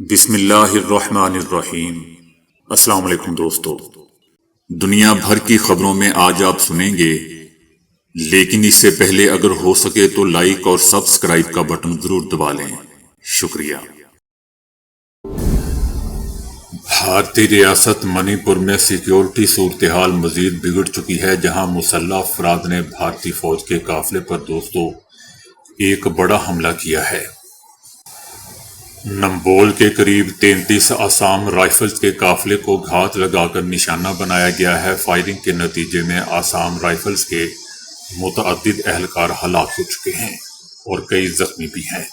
بسم اللہ الرحمن الرحیم۔ السلام علیکم دوستو، دنیا بھر کی خبروں میں آج آپ سنیں گے، لیکن اس سے پہلے اگر ہو سکے تو لائک اور سبسکرائب کا بٹن ضرور دبا لیں۔ شکریہ۔ بھارتی ریاست منی پور میں سیکیورٹی صورتحال مزید بگڑ چکی ہے، جہاں مسلح افراد نے بھارتی فوج کے قافلے پر ایک بڑا حملہ کیا ہے۔ نمبول کے قریب 33 آسام رائفلز کے قافلے کو گھات لگا کر نشانہ بنایا گیا ہے۔ فائرنگ کے نتیجے میں آسام رائفلز کے متعدد اہلکار ہلاک ہو چکے ہیں اور کئی زخمی بھی ہیں۔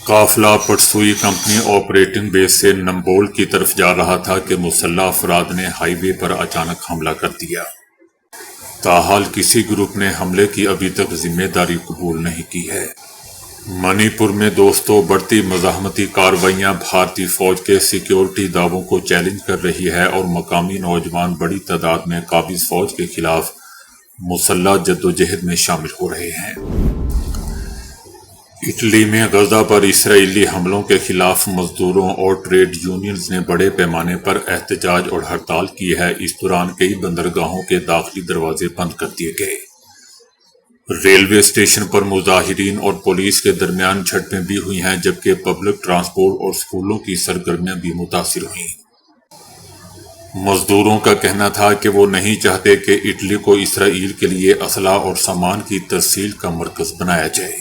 قافلہ پٹسوئی کمپنی آپریٹنگ بیس سے نمبول کی طرف جا رہا تھا کہ مسلح افراد نے ہائی وے پر اچانک حملہ کر دیا۔ تاحال کسی گروپ نے حملے کی ابھی تک ذمہ داری قبول نہیں کی ہے۔ منی پور میں بڑھتی مزاحمتی کارروائیاں بھارتی فوج کے سیکیورٹی دعووں کو چیلنج کر رہی ہے اور مقامی نوجوان بڑی تعداد میں قابض فوج کے خلاف مسلح جدوجہد میں شامل ہو رہے ہیں۔ اٹلی میں غزہ پر اسرائیلی حملوں کے خلاف مزدوروں اور ٹریڈ یونینز نے بڑے پیمانے پر احتجاج اور ہڑتال کی ہے۔ اس دوران کئی بندرگاہوں کے داخلی دروازے بند کر دیے گئے۔ ریلوے اسٹیشن پر مظاہرین اور پولیس کے درمیان جھڑپیں بھی ہوئی ہیں، جبکہ پبلک ٹرانسپورٹ اور اسکولوں کی سرگرمیاں بھی متاثر ہوئیں۔ مزدوروں کا کہنا تھا کہ وہ نہیں چاہتے کہ اٹلی کو اسرائیل کے لیے اسلحہ اور سامان کی ترسیل کا مرکز بنایا جائے۔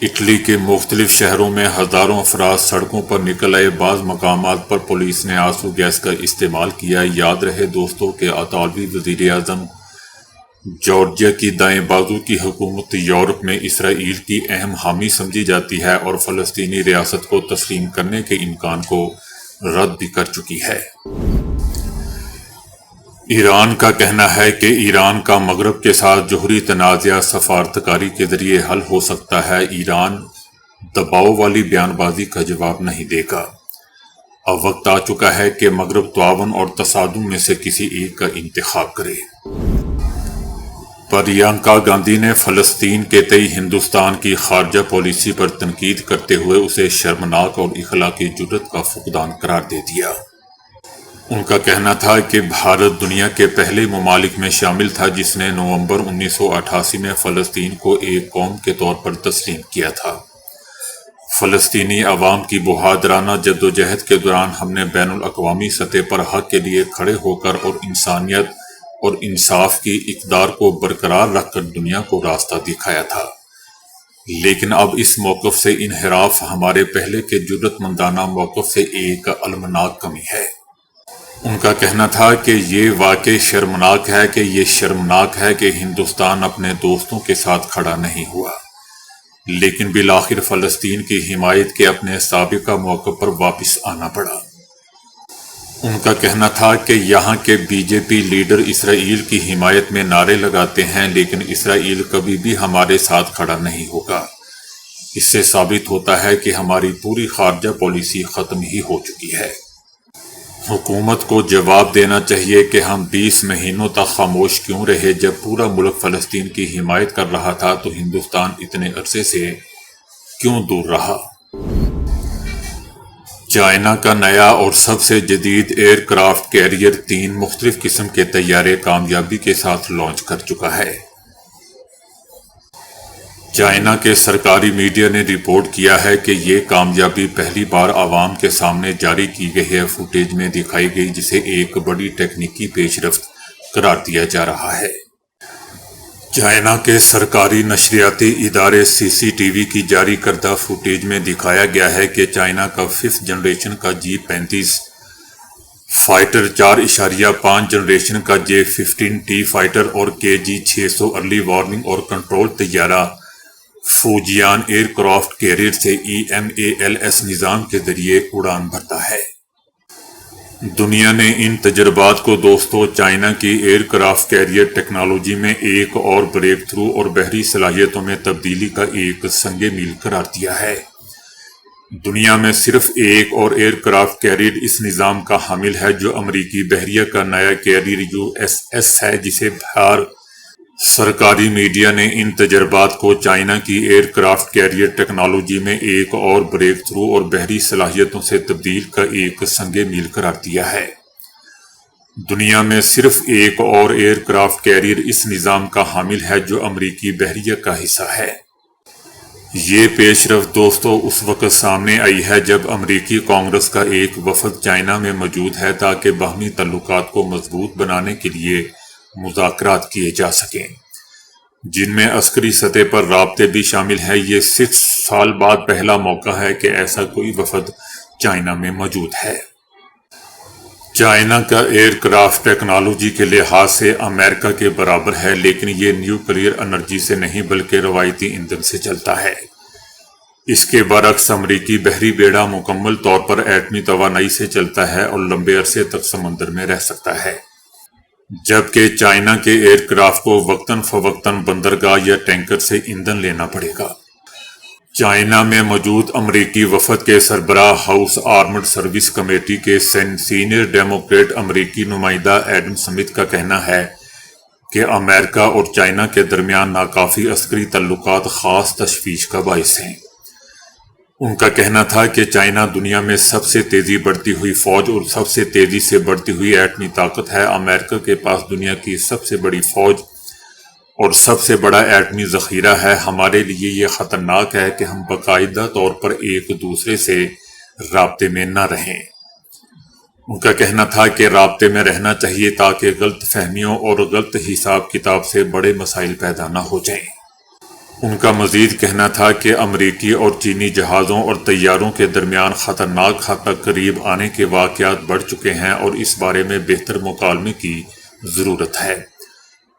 اٹلی کے مختلف شہروں میں ہزاروں افراد سڑکوں پر نکل آئے۔ بعض مقامات پر پولیس نے آنسو گیس کا استعمال کیا۔ یاد رہے دوستوں کہ اطالوی وزیر اعظم جارجیا کی دائیں بازو کی حکومت یورپ میں اسرائیل کی اہم حامی سمجھی جاتی ہے اور فلسطینی ریاست کو تسلیم کرنے کے امکان کو رد بھی کر چکی ہے۔ ایران کا کہنا ہے کہ ایران کا مغرب کے ساتھ جوہری تنازعہ سفارتکاری کے ذریعے حل ہو سکتا ہے۔ ایران دباؤ والی بیان بازی کا جواب نہیں دے گا۔ اب وقت آ چکا ہے کہ مغرب تعاون اور تصادم میں سے کسی ایک کا انتخاب کرے۔ پرینکا گاندھی نے فلسطین کے تئیں ہندوستان کی خارجہ پالیسی پر تنقید کرتے ہوئے اسے شرمناک اور اخلاقی جرات کا فقدان قرار دے دیا۔ ان کا کہنا تھا کہ بھارت دنیا کے پہلے ممالک میں شامل تھا جس نے نومبر 1988 میں فلسطین کو ایک قوم کے طور پر تسلیم کیا تھا۔ فلسطینی عوام کی بہادرانہ جدوجہد کے دوران ہم نے بین الاقوامی سطح پر حق کے لیے کھڑے ہو کر اور انسانیت اور انصاف کی اقدار کو برقرار رکھ کر دنیا کو راستہ دکھایا تھا، لیکن اب اس موقف سے انحراف ہمارے پہلے کے جرات مندانہ موقف سے ایک المناک کمی ہے۔ ان کا کہنا تھا کہ یہ واقعی شرمناک ہے کہ ہندوستان اپنے دوستوں کے ساتھ کھڑا نہیں ہوا، لیکن بالآخر فلسطین کی حمایت کے اپنے سابقہ موقف پر واپس آنا پڑا۔ ان کا کہنا تھا کہ یہاں کے بی جے پی لیڈر اسرائیل کی حمایت میں نعرے لگاتے ہیں، لیکن اسرائیل کبھی بھی ہمارے ساتھ کھڑا نہیں ہوگا۔ اس سے ثابت ہوتا ہے کہ ہماری پوری خارجہ پالیسی ختم ہی ہو چکی ہے۔ حکومت کو جواب دینا چاہیے کہ ہم 20 مہینوں تک خاموش کیوں رہے۔ جب پورا ملک فلسطین کی حمایت کر رہا تھا تو ہندوستان اتنے عرصے سے کیوں دور رہا؟ چائنا کا نیا اور سب سے جدید ایئر کرافٹ کیریئر 3 مختلف قسم کے طیارے کامیابی کے ساتھ لانچ کر چکا ہے۔ چائنا کے سرکاری میڈیا نے رپورٹ کیا ہے کہ یہ کامیابی پہلی بار عوام کے سامنے جاری کی گئی ہے۔ فوٹیج میں دکھائی گئی جسے ایک بڑی تکنیکی پیش رفت قرار دیا جا رہا ہے۔ چائنا کے سرکاری نشریاتی ادارے CCTV کی جاری کردہ فوٹیج میں دکھایا گیا ہے کہ چائنا کا 5th جنریشن کا J-35 فائٹر، 4.5 جنریشن کا J-15T فائٹر اور KG-600 ارلی وارننگ اور کنٹرول طیارہ فوجیان ایئر کرافٹ کیریئر سے EMALS نظام کے ذریعے اڑان بھرتا ہے۔ دنیا نے ان تجربات کو چائنا کی ایئر کرافٹ کیریئر ٹیکنالوجی میں ایک اور بریک تھرو اور بحری صلاحیتوں میں تبدیلی کا ایک سنگ میل قرار دیا ہے۔ دنیا میں صرف ایک اور ایئر کرافٹ کیریئر اس نظام کا حامل ہے، جو امریکی بحریہ کا نیا کیریئر USS ہے، جسے سرکاری میڈیا نے ان تجربات کو چائنا کی ایئر کرافٹ کیریئر ٹیکنالوجی میں ایک اور بریک تھرو اور بحری صلاحیتوں سے تبدیل کا ایک سنگ میل قرار دیا ہے۔ دنیا میں صرف ایک اور ایئر کرافٹ کیریئر اس نظام کا حامل ہے جو امریکی بحریہ کا حصہ ہے۔ یہ پیش رفت دوستو اس وقت سامنے آئی ہے جب امریکی کانگریس کا ایک وفد چائنا میں موجود ہے تاکہ باہمی تعلقات کو مضبوط بنانے کے لیے مذاکرات کیے جا سکیں، جن میں عسکری سطح پر رابطے بھی شامل ہیں۔ یہ 6 سال بعد پہلا موقع ہے کہ ایسا کوئی وفد چائنا میں موجود ہے۔ چائنا کا ایئر کرافٹ ٹیکنالوجی کے لحاظ سے امریکہ کے برابر ہے، لیکن یہ نیوکلیئر انرجی سے نہیں بلکہ روایتی ایندھن سے چلتا ہے۔ اس کے برعکس امریکی بحری بیڑا مکمل طور پر ایٹمی توانائی سے چلتا ہے اور لمبے عرصے تک سمندر میں رہ سکتا ہے، جبکہ چائنا کے ایئر کرافٹ کو وقتاً فوقتاً بندرگاہ یا ٹینکر سے ایندھن لینا پڑے گا۔ چائنا میں موجود امریکی وفد کے سربراہ ہاؤس آرمڈ سروس کمیٹی کے سینئر ڈیموکریٹ امریکی نمائندہ ایڈم سمتھ کا کہنا ہے کہ امریکہ اور چائنا کے درمیان ناکافی عسکری تعلقات خاص تشویش کا باعث ہیں۔ ان کا کہنا تھا کہ چائنا دنیا میں سب سے تیزی بڑھتی ہوئی فوج اور سب سے تیزی سے بڑھتی ہوئی ایٹمی طاقت ہے۔ امریکہ کے پاس دنیا کی سب سے بڑی فوج اور سب سے بڑا ایٹمی ذخیرہ ہے۔ ہمارے لیے یہ خطرناک ہے کہ ہم باقاعدہ طور پر ایک دوسرے سے رابطے میں نہ رہیں۔ ان کا کہنا تھا کہ رابطے میں رہنا چاہیے تاکہ غلط فہمیوں اور غلط حساب کتاب سے بڑے مسائل پیدا نہ ہو جائیں۔ ان کا مزید کہنا تھا کہ امریکی اور چینی جہازوں اور طیاروں کے درمیان خطرناک حد تک قریب آنے کے واقعات بڑھ چکے ہیں اور اس بارے میں بہتر مکالمے کی ضرورت ہے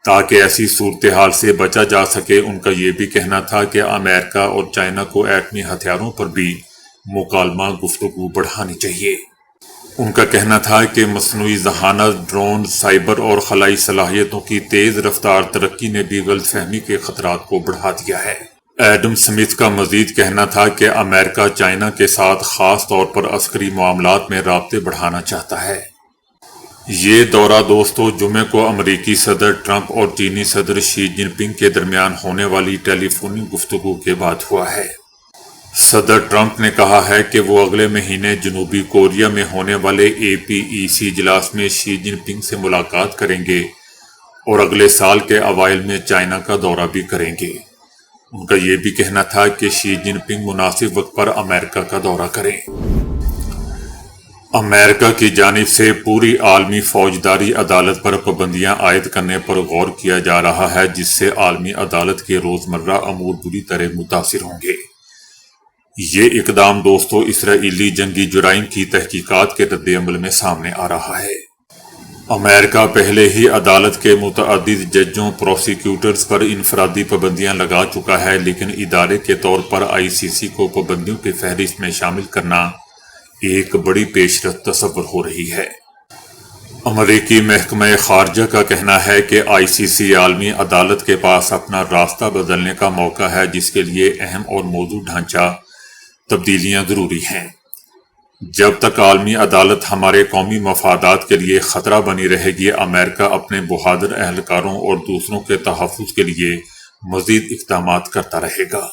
تاکہ ایسی صورتحال سے بچا جا سکے۔ ان کا یہ بھی کہنا تھا کہ امریکہ اور چائنا کو ایٹمی ہتھیاروں پر بھی مکالمہ گفتگو بڑھانی چاہیے۔ ان کا کہنا تھا کہ مصنوعی ذہانت، ڈرون، سائبر اور خلائی صلاحیتوں کی تیز رفتار ترقی نے بھی غلط فہمی کے خطرات کو بڑھا دیا ہے۔ ایڈم سمتھ کا مزید کہنا تھا کہ امریکہ چائنا کے ساتھ خاص طور پر عسکری معاملات میں رابطے بڑھانا چاہتا ہے۔ یہ دورہ دوستو جمعے کو امریکی صدر ٹرمپ اور چینی صدر شی جن پنگ کے درمیان ہونے والی ٹیلی فونی گفتگو کے بعد ہوا ہے۔ صدر ٹرمپ نے کہا ہے کہ وہ اگلے مہینے جنوبی کوریا میں ہونے والے APEC اجلاس میں شی جن پنگ سے ملاقات کریں گے اور اگلے سال کے اوائل میں چائنا کا دورہ بھی کریں گے۔ ان کا یہ بھی کہنا تھا کہ شی جن پنگ مناسب وقت پر امریکہ کا دورہ کریں۔ امریکہ کی جانب سے پوری عالمی فوجداری عدالت پر پابندیاں عائد کرنے پر غور کیا جا رہا ہے، جس سے عالمی عدالت کے روزمرہ امور بری طرح متاثر ہوں گے۔ یہ اقدام دوستو اسرائیلی جنگی جرائم کی تحقیقات کے رد عمل میں سامنے آ رہا ہے۔ امریکہ پہلے ہی عدالت کے متعدد ججوں، پروسیکیوٹرز پر انفرادی پابندیاں لگا چکا ہے، لیکن ادارے کے طور پر ICC کو پابندیوں کی فہرست میں شامل کرنا ایک بڑی پیش رفت تصور ہو رہی ہے۔ امریکی محکمہ خارجہ کا کہنا ہے کہ ICC عالمی عدالت کے پاس اپنا راستہ بدلنے کا موقع ہے، جس کے لیے اہم اور موزوں ڈھانچہ تبدیلیاں ضروری ہیں۔ جب تک عالمی عدالت ہمارے قومی مفادات کے لیے خطرہ بنی رہے گی، امریکہ اپنے بہادر اہلکاروں اور دوسروں کے تحفظ کے لیے مزید اقدامات کرتا رہے گا۔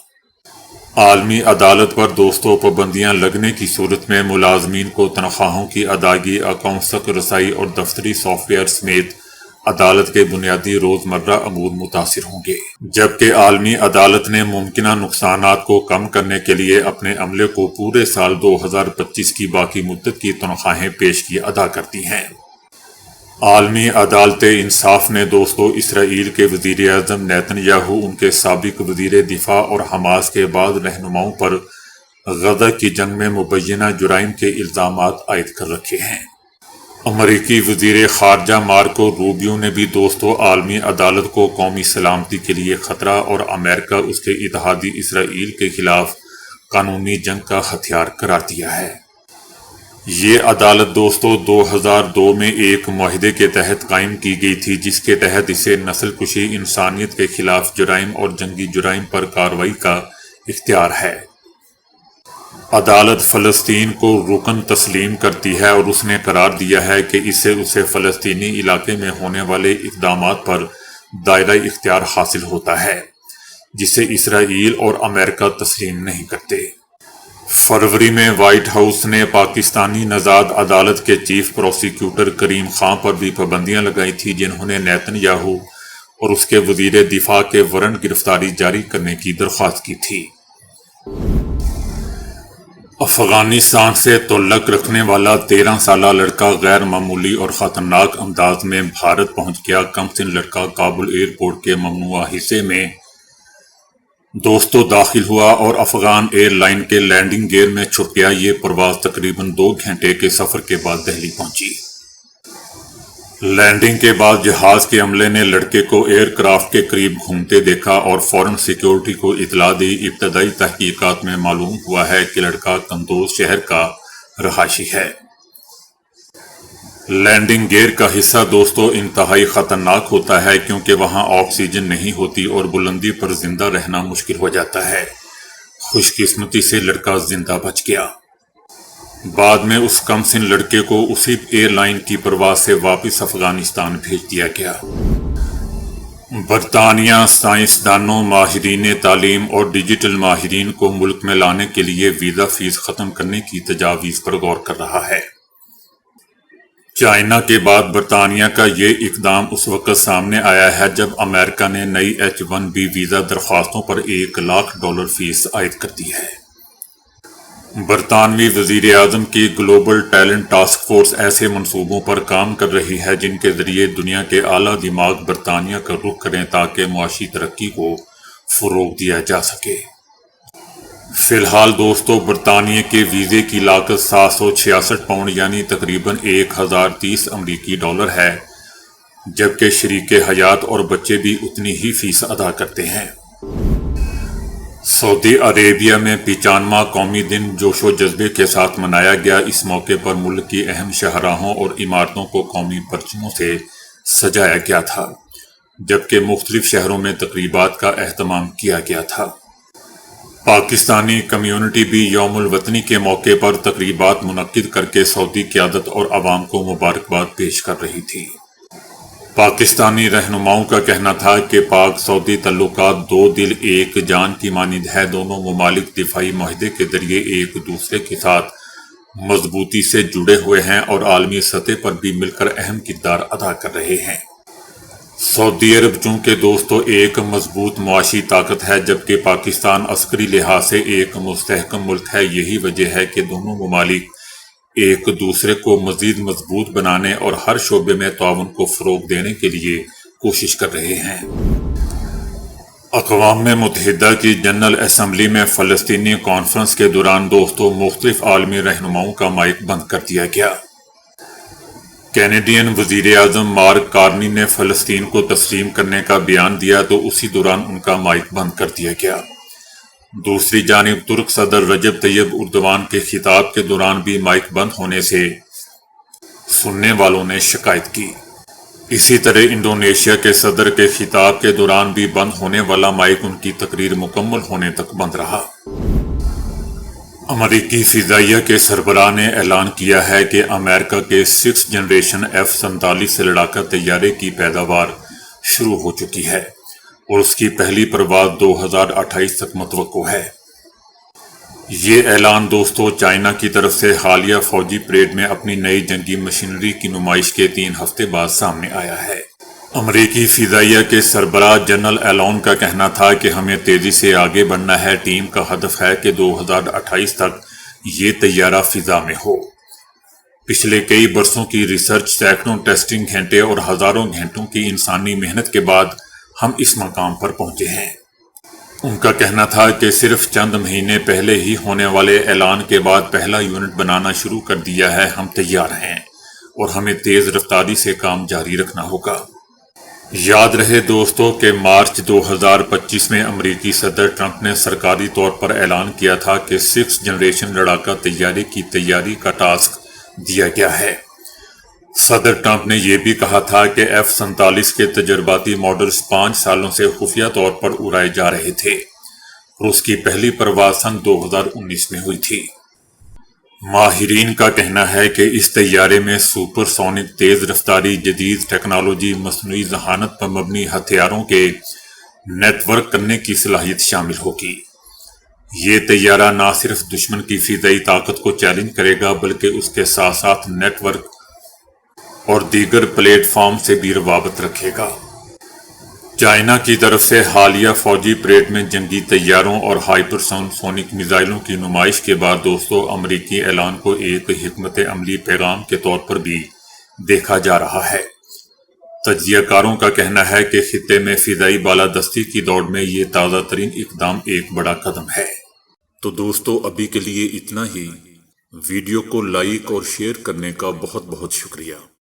عالمی عدالت پر دوستو پابندیاں لگنے کی صورت میں ملازمین کو تنخواہوں کی ادائیگی، اکاؤنٹس تک رسائی اور دفتری سافٹ ویئر سمیت عدالت کے بنیادی روزمرہ امور متاثر ہوں گے، جبکہ عالمی عدالت نے ممکنہ نقصانات کو کم کرنے کے لیے اپنے عملے کو پورے سال 2025 کی باقی مدت کی تنخواہیں پیشگی ادا کرتی ہیں۔ عالمی عدالت انصاف نے دوستو اسرائیل کے وزیر اعظم نیتن یاہو، ان کے سابق وزیر دفاع اور حماس کے بعض رہنماؤں پر غزہ کی جنگ میں مبینہ جرائم کے الزامات عائد کر رکھے ہیں۔ امریکی وزیر خارجہ مارکو روبیو نے بھی دوستو عالمی عدالت کو قومی سلامتی کے لیے خطرہ اور امریکہ اس کے اتحادی اسرائیل کے خلاف قانونی جنگ کا ہتھیار قرار دیا ہے۔ یہ عدالت دوستو 2002 میں ایک معاہدے کے تحت قائم کی گئی تھی، جس کے تحت اسے نسل کشی، انسانیت کے خلاف جرائم اور جنگی جرائم پر کارروائی کا اختیار ہے۔ عدالت فلسطین کو رکن تسلیم کرتی ہے اور اس نے قرار دیا ہے کہ اسے فلسطینی علاقے میں ہونے والے اقدامات پر دائرہ اختیار حاصل ہوتا ہے، جسے اسرائیل اور امریکہ تسلیم نہیں کرتے۔ فروری میں وائٹ ہاؤس نے پاکستانی نژاد عدالت کے چیف پروسیکیوٹر کریم خان پر بھی پابندیاں لگائی تھیں، جنہوں نے نیتن یاہو اور اس کے وزیر دفاع کے وارنٹ گرفتاری جاری کرنے کی درخواست کی تھی۔ افغانستان سے تعلق رکھنے والا 13 سالہ لڑکا غیر معمولی اور خطرناک انداز میں بھارت پہنچ گیا۔ کم سن لڑکا کابل ایئرپورٹ کے ممنوعہ حصے میں داخل ہوا اور افغان ایئر لائن کے لینڈنگ گیئر میں چھپ گیا۔ یہ پرواز تقریباً 2 گھنٹے کے سفر کے بعد دہلی پہنچی۔ لینڈنگ کے بعد جہاز کے عملے نے لڑکے کو ایئر کرافٹ کے قریب گھومتے دیکھا اور فوراً سیکیورٹی کو اطلاع دی۔ ابتدائی تحقیقات میں معلوم ہوا ہے کہ لڑکا قندوز شہر کا رہائشی ہے۔ لینڈنگ گیئر کا حصہ انتہائی خطرناک ہوتا ہے، کیونکہ وہاں آکسیجن نہیں ہوتی اور بلندی پر زندہ رہنا مشکل ہو جاتا ہے۔ خوش قسمتی سے لڑکا زندہ بچ گیا۔ بعد میں اس کم سن لڑکے کو اسی ایئر لائن کی پرواز سے واپس افغانستان بھیج دیا گیا۔ برطانیہ سائنسدانوں، ماہرین تعلیم اور ڈیجیٹل ماہرین کو ملک میں لانے کے لیے ویزا فیس ختم کرنے کی تجاویز پر غور کر رہا ہے۔ چائنا کے بعد برطانیہ کا یہ اقدام اس وقت سامنے آیا ہے جب امریکہ نے نئی H-1B ویزا درخواستوں پر $1,00,000 فیس عائد کر دی ہے۔ برطانوی وزیر اعظم کی گلوبل ٹیلنٹ ٹاسک فورس ایسے منصوبوں پر کام کر رہی ہے جن کے ذریعے دنیا کے اعلیٰ دماغ برطانیہ کا رخ کریں تاکہ معاشی ترقی کو فروغ دیا جا سکے۔ فی الحال برطانیہ کے ویزے کی لاگت 766 پاؤنڈ یعنی تقریباً 1030 امریکی ڈالر ہے، جبکہ شریک حیات اور بچے بھی اتنی ہی فیس ادا کرتے ہیں۔ سعودی عربیہ میں 95واں قومی دن جوش و جذبے کے ساتھ منایا گیا۔ اس موقع پر ملک کی اہم شاہراہوں اور عمارتوں کو قومی پرچموں سے سجایا گیا تھا، جبکہ مختلف شہروں میں تقریبات کا اہتمام کیا گیا تھا۔ پاکستانی کمیونٹی بھی یوم الوطنی کے موقع پر تقریبات منعقد کر کے سعودی قیادت اور عوام کو مبارکباد پیش کر رہی تھی۔ پاکستانی رہنماؤں کا کہنا تھا کہ پاک سعودی تعلقات 2 دل ایک جان کی مانند ہے۔ دونوں ممالک دفاعی معاہدے کے ذریعے ایک دوسرے کے ساتھ مضبوطی سے جڑے ہوئے ہیں اور عالمی سطح پر بھی مل کر اہم کردار ادا کر رہے ہیں۔ سعودی عرب چونکہ ایک مضبوط معاشی طاقت ہے، جبکہ پاکستان عسکری لحاظ سے ایک مستحکم ملک ہے۔ یہی وجہ ہے کہ دونوں ممالک ایک دوسرے کو مزید مضبوط بنانے اور ہر شعبے میں تعاون کو فروغ دینے کے لیے کوشش کر رہے ہیں۔ اقوام متحدہ کی جنرل اسمبلی میں فلسطینی کانفرنس کے دوران مختلف عالمی رہنماؤں کا مائک بند کر دیا گیا۔ کینیڈین وزیر اعظم مارک کارنی نے فلسطین کو تسلیم کرنے کا بیان دیا تو اسی دوران ان کا مائک بند کر دیا گیا۔ دوسری جانب ترک صدر رجب طیب اردوان کے خطاب کے دوران بھی مائک بند ہونے سے سننے والوں نے شکایت کی۔ اسی طرح انڈونیشیا کے صدر کے خطاب کے دوران بھی بند ہونے والا مائک ان کی تقریر مکمل ہونے تک بند رہا۔ امریکی فضائیہ کے سربراہ نے اعلان کیا ہے کہ امریکہ کے 6 جنریشن F-47 لڑاکا طیارے کی پیداوار شروع ہو چکی ہے اور اس کی پہلی پرواز 2028 تک متوقع ہے۔ یہ اعلان چائنا کی طرف سے حالیہ فوجی پریڈ میں اپنی نئی جنگی مشینری کی نمائش کے 3 ہفتے بعد سامنے آیا ہے۔ امریکی فضائیہ کے سربراہ جنرل ایلون کا کہنا تھا کہ ہمیں تیزی سے آگے بڑھنا ہے۔ ٹیم کا ہدف ہے کہ 2028 تک یہ طیارہ فضا میں ہو۔ پچھلے کئی برسوں کی ریسرچ، سینکڑوں ٹیسٹنگ گھنٹے اور ہزاروں گھنٹوں کی انسانی محنت کے بعد ہم اس مقام پر پہنچے ہیں۔ ان کا کہنا تھا کہ صرف چند مہینے پہلے ہی ہونے والے اعلان کے بعد پہلا یونٹ بنانا شروع کر دیا ہے۔ ہم تیار ہیں اور ہمیں تیز رفتاری سے کام جاری رکھنا ہوگا۔ یاد رہے کہ مارچ 2025 میں امریکی صدر ٹرمپ نے سرکاری طور پر اعلان کیا تھا کہ 6 جنریشن لڑاکا طیارے کی تیاری کا ٹاسک دیا گیا ہے۔ صدر ٹرمپ نے یہ بھی کہا تھا کہ F-47 کے تجرباتی ماڈلز 5 سالوں سے خفیہ طور پر اڑائے جا رہے تھے اور اس کی پہلی پرواز سن 2019 میں ہوئی تھی۔ ماہرین کا کہنا ہے کہ اس طیارے میں سپر سونک تیز رفتاری جدید ٹیکنالوجی مصنوعی ذہانت پر مبنی ہتھیاروں کے نیٹ ورک کرنے کی صلاحیت شامل ہوگی۔ یہ طیارہ نہ صرف دشمن کی فضائی طاقت کو چیلنج کرے گا بلکہ اس کے ساتھ ساتھ نیٹ ورک اور دیگر پلیٹ فارم سے بھی روابط رکھے گا۔ چائنا کی طرف سے حالیہ فوجی پریڈ میں جنگی طیاروں اور ہائپر سونک میزائلوں کی نمائش کے بعد امریکی اعلان کو ایک حکمت عملی پیغام کے طور پر بھی دیکھا جا رہا ہے۔ تجزیہ کاروں کا کہنا ہے کہ خطے میں فضائی بالادستی کی دوڑ میں یہ تازہ ترین اقدام ایک بڑا قدم ہے۔ تو دوستو، ابھی کے لیے اتنا ہی۔ ویڈیو کو لائک اور شیئر کرنے کا بہت بہت شکریہ۔